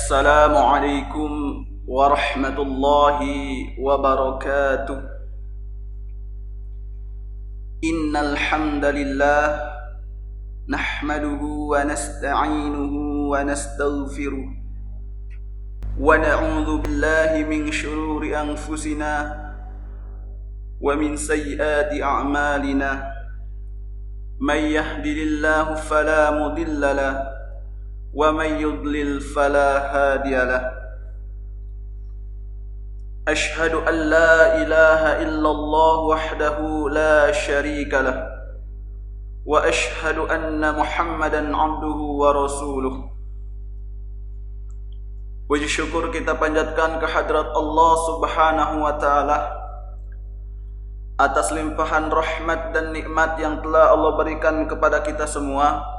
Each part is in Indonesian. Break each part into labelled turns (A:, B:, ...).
A: Assalamualaikum warahmatullahi wabarakatuh. Innal hamdalillah nahmaduhu wa nasta'inuhu wa nastaghfiruh wa na'udzu billahi min shururi anfusina wa min sayyiati a'malina. May yahdihillahu fala mudilla lahu wa may yudlil fala hadiya lahu. Ashhadu an la ilaha illallah wahdahu la syarika lahu wa ashhadu anna Muhammadan abduhu wa rasuluh. Puji syukur kita panjatkan kehadrat Allah Subhanahu wa taala atas limpahan rahmat dan nikmat yang telah Allah berikan kepada kita semua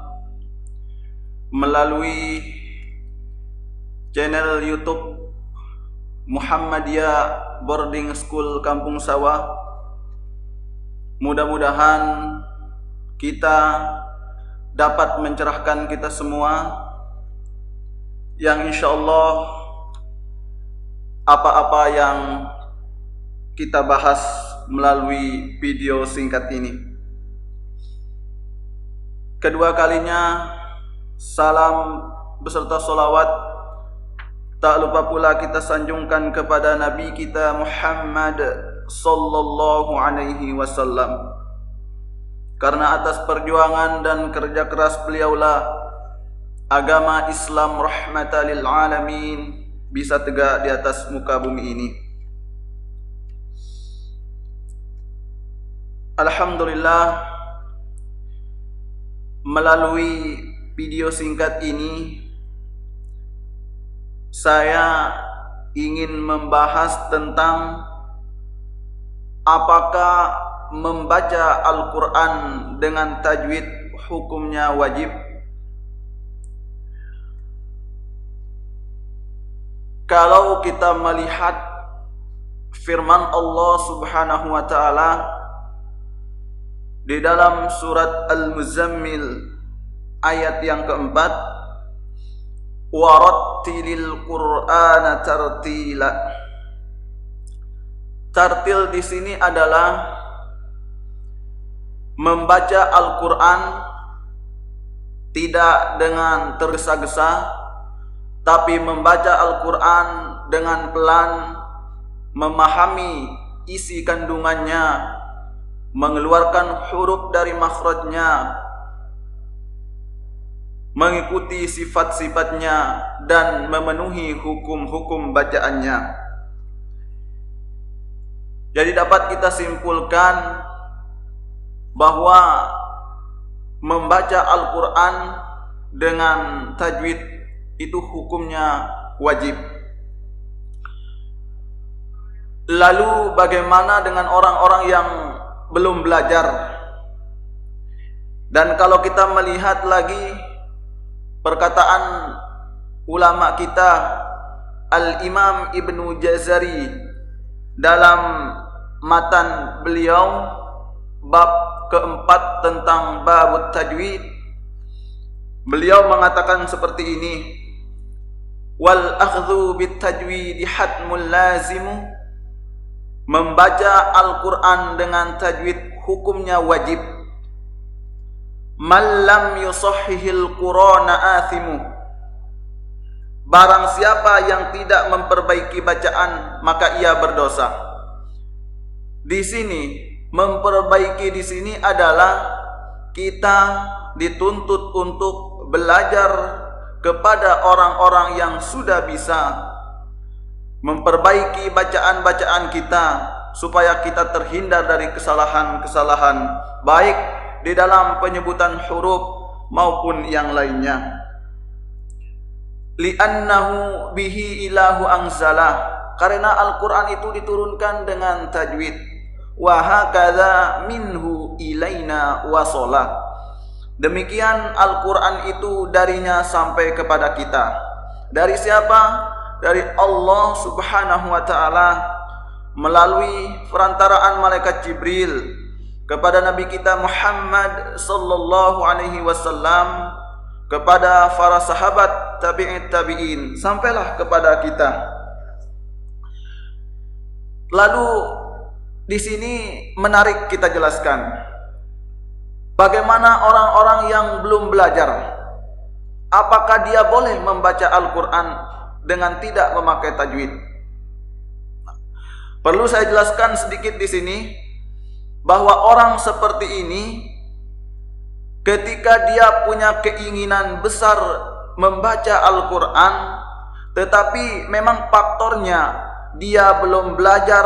A: melalui channel YouTube Muhammadiyah Boarding School Kampung Sawah. Mudah-mudahan kita dapat mencerahkan kita semua, yang insyaallah apa-apa yang kita bahas melalui video singkat ini, kedua kalinya salam beserta salawat tak lupa pula kita sanjungkan kepada Nabi kita Muhammad sallallahu alaihi wasallam, karena atas perjuangan dan kerja keras beliaulah agama Islam rahmatan lil alamin bisa tegak di atas muka bumi ini. Alhamdulillah, melalui video singkat ini saya ingin membahas tentang apakah membaca Al-Quran dengan tajwid hukumnya wajib. Kalau kita melihat firman Allah Subhanahu wa taala di dalam surat Al-Muzammil ayat yang keempat, warattilil Qur'ana tartila. Tartil di sini adalah membaca Al-Quran tidak dengan tergesa-gesa, tapi membaca Al-Quran dengan pelan, memahami isi kandungannya, mengeluarkan huruf dari makhrajnya, mengikuti sifat-sifatnya, dan memenuhi hukum-hukum bacaannya. Jadi dapat kita simpulkan bahwa membaca Al-Quran dengan tajwid itu hukumnya wajib. Lalu bagaimana dengan orang-orang yang belum belajar? Dan kalau kita melihat lagi perkataan ulama kita Al-Imam Ibnu Jazari dalam matan beliau bab keempat tentang babut tajwid, beliau mengatakan seperti ini: wal akhdhu bit tajwid hatmul lazimu. Membaca Al-Quran dengan tajwid hukumnya wajib. Man lam yusahhihil Qur'ana athimu. Barang siapa yang tidak memperbaiki bacaan, maka ia berdosa. Di sini, memperbaiki di sini adalah kita dituntut untuk belajar kepada orang-orang yang sudah bisa memperbaiki bacaan-bacaan kita, supaya kita terhindar dari kesalahan-kesalahan, baik di dalam penyebutan huruf maupun yang lainnya. Li'annahu bihi ilahu anzalah, karena Al-Quran itu diturunkan dengan tajwid. Wa hakadha minhu ilaina wasolah. Demikian Al-Quran itu darinya sampai kepada kita. Dari siapa? Dari Allah Subhanahu wa ta'ala melalui perantaraan malaikat Jibril kepada Nabi kita Muhammad sallallahu alaihi wasallam, kepada para sahabat tabi'it tabi'in, sampailah kepada kita. Lalu di sini menarik kita jelaskan bagaimana orang-orang yang belum belajar, apakah dia boleh membaca Al-Quran dengan tidak memakai tajwid? Perlu saya jelaskan sedikit di sini bahwa orang seperti ini ketika dia punya keinginan besar membaca Al-Quran, tetapi memang faktornya dia belum belajar,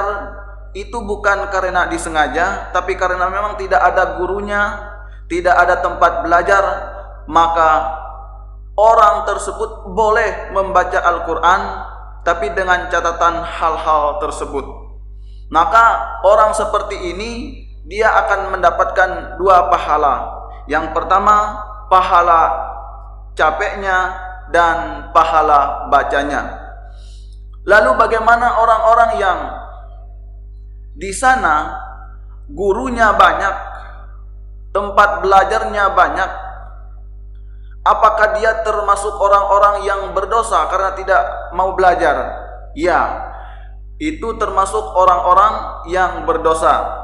A: itu bukan karena disengaja, tapi karena memang tidak ada gurunya, tidak ada tempat belajar, maka orang tersebut boleh membaca Al-Quran, tapi dengan catatan hal-hal tersebut. Maka orang seperti ini dia akan mendapatkan dua pahala. Yang pertama, pahala capeknya dan pahala bacanya. Lalu bagaimana orang-orang yang di sana gurunya banyak, tempat belajarnya banyak? Apakah dia termasuk orang-orang yang berdosa karena tidak mau belajar? Ya, itu termasuk orang-orang yang berdosa.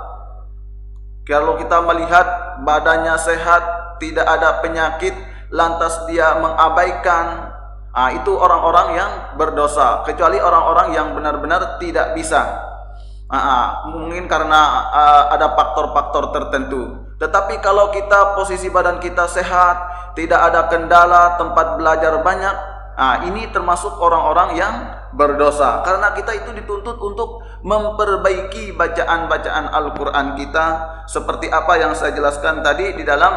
A: Kalau kita melihat badannya sehat, tidak ada penyakit, lantas dia mengabaikan, itu orang-orang yang berdosa. Kecuali orang-orang yang benar-benar tidak bisa, mungkin karena ada faktor-faktor tertentu. Tetapi kalau kita posisi badan kita sehat, tidak ada kendala, tempat belajar banyak, ini termasuk orang-orang yang berdosa. Karena kita itu dituntut untuk memperbaiki bacaan-bacaan Al-Quran kita, seperti apa yang saya jelaskan tadi di dalam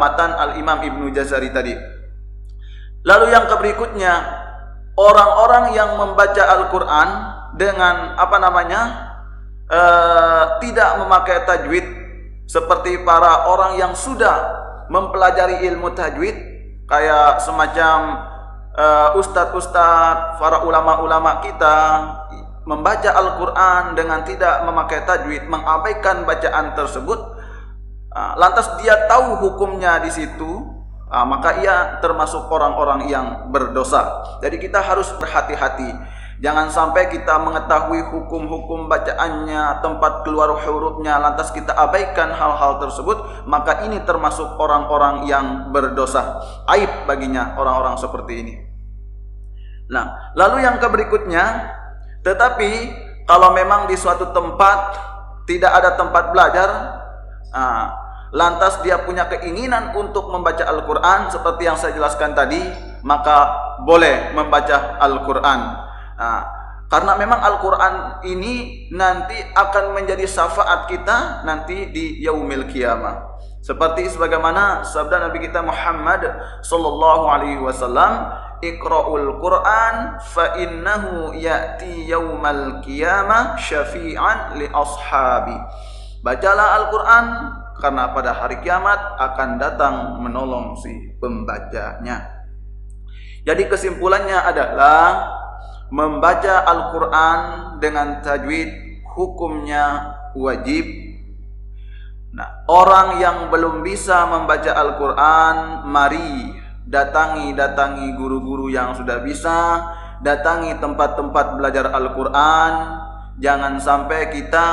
A: matan Al-Imam Ibnu Jazari tadi. Lalu yang berikutnya, orang-orang yang membaca Al-Quran dengan tidak memakai tajwid, seperti para orang yang sudah mempelajari ilmu tajwid, kayak semacam ustadz-ustadz, para ulama-ulama kita membaca Al-Quran dengan tidak memakai tajwid, mengabaikan bacaan tersebut, lantas dia tahu hukumnya di situ, maka ia termasuk orang-orang yang berdosa. Jadi kita harus berhati-hati. Jangan sampai kita mengetahui hukum-hukum bacaannya, tempat keluar hurufnya, lantas kita abaikan hal-hal tersebut, maka ini termasuk orang-orang yang berdosa. Aib baginya orang-orang seperti ini. Nah, lalu yang berikutnya, tetapi kalau memang di suatu tempat tidak ada tempat belajar, lantas dia punya keinginan untuk membaca Al-Quran seperti yang saya jelaskan tadi, maka boleh membaca Al-Quran. Karena memang Al-Quran ini nanti akan menjadi syafaat kita nanti di yaumil qiyamah. Seperti sebagaimana sabda Nabi kita Muhammad sallallahu alaihi wasallam, "Iqra'ul Qur'an fa innahu ya'ti yaumal qiyamah syafi'an li ashabi." Bacalah Al-Quran karena pada hari kiamat akan datang menolong si pembacanya. Jadi kesimpulannya adalah membaca Al-Quran dengan tajwid hukumnya wajib. Nah, orang yang belum bisa membaca Al-Quran, mari datangi guru-guru yang sudah bisa, datangi tempat-tempat belajar Al-Quran. Jangan sampai kita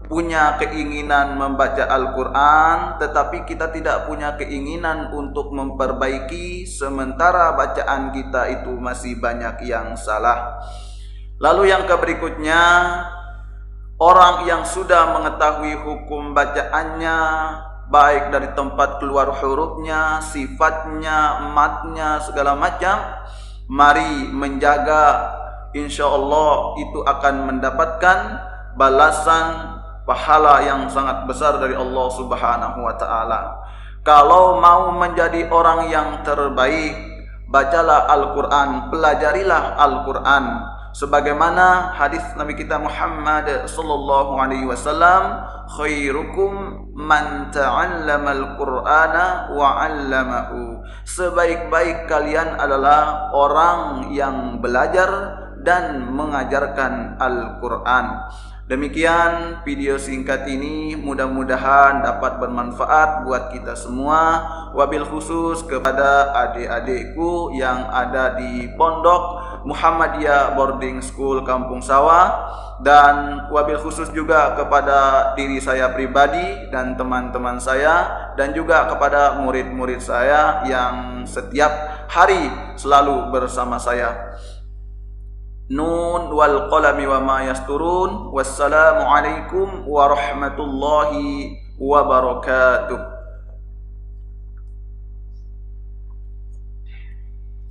A: punya keinginan membaca Al-Quran, tetapi kita tidak punya keinginan untuk memperbaiki, sementara bacaan kita itu masih banyak yang salah. Lalu yang berikutnya, orang yang sudah mengetahui hukum bacaannya, baik dari tempat keluar hurufnya, sifatnya, matnya, segala macam, mari menjaga, insya Allah itu akan mendapatkan balasan pahala yang sangat besar dari Allah Subhanahu wa taala. Kalau mau menjadi orang yang terbaik, bacalah Al-Quran, pelajarilah Al-Quran. Sebagaimana hadis Nabi kita Muhammad sallallahu alaihi wasallam, "Khairukum man ta'allama al-Qur'ana wa 'allamahu." Sebaik-baik kalian adalah orang yang belajar dan mengajarkan Al-Quran. Demikian video singkat ini, mudah-mudahan dapat bermanfaat buat kita semua, wabil khusus kepada adik-adikku yang ada di Pondok Muhammadiyah Boarding School Kampung Sawah, dan wabil khusus juga kepada diri saya pribadi dan teman-teman saya, dan juga kepada murid-murid saya yang setiap hari selalu bersama saya. Nun wal qalami wa ma yasturun. Wassalamualaikum warahmatullahi wabarakatuh.